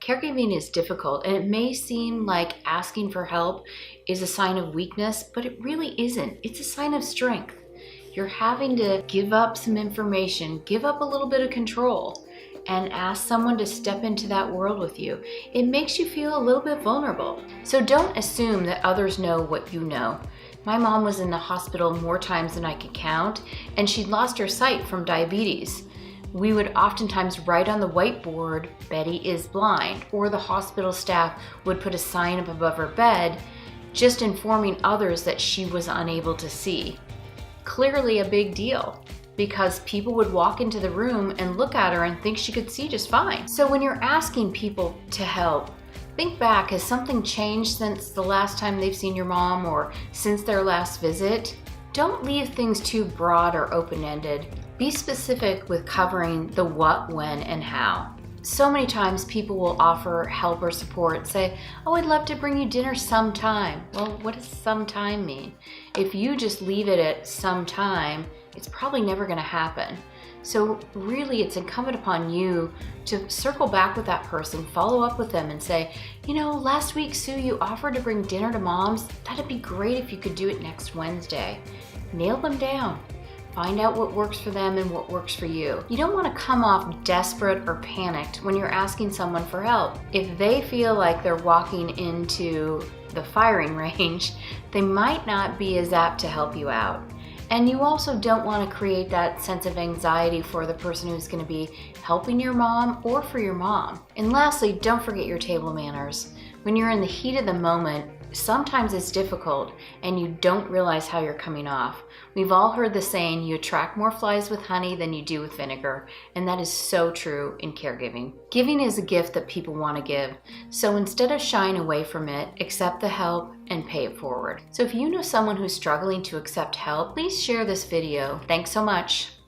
Caregiving is difficult, and it may seem like asking for help is a sign of weakness, but it really isn't. It's a sign of strength. You're having to give up some information, give up a little bit of control, and ask someone to step into that world with you. It makes you feel a little bit vulnerable. So don't assume that others know what you know. My mom was in the hospital more times than I could count, and she'd lost her sight from diabetes. We would oftentimes write on the whiteboard, "Betty is blind," or the hospital staff would put a sign up above her bed, just informing others that she was unable to see. Clearly a big deal, because people would walk into the room and look at her and think she could see just fine. So when you're asking people to help, think back, has something changed since the last time they've seen your mom or since their last visit? Don't leave things too broad or open-ended. Be specific with covering the what, when, and how. So many times people will offer help or support, say, "Oh, I'd love to bring you dinner sometime." Well, what does sometime mean? If you just leave it at sometime, it's probably never going to happen. So really, it's incumbent upon you to circle back with that person, follow up with them and say, "Last week, Sue, you offered to bring dinner to Mom's. That'd be great if you could do it next Wednesday." Nail them down. Find out what works for them and what works for you. You don't want to come off desperate or panicked when you're asking someone for help. If they feel like they're walking into the firing range, they might not be as apt to help you out. And you also don't want to create that sense of anxiety for the person who's going to be helping your mom or for your mom. And lastly, don't forget your table manners. When you're in the heat of the moment, sometimes it's difficult and you don't realize how you're coming off. We've all heard the saying, you attract more flies with honey than you do with vinegar, and that is so true in caregiving. Giving is a gift that people want to give, so instead of shying away from it, accept the help and pay it forward. So if you know someone who's struggling to accept help, please share this video. Thanks so much.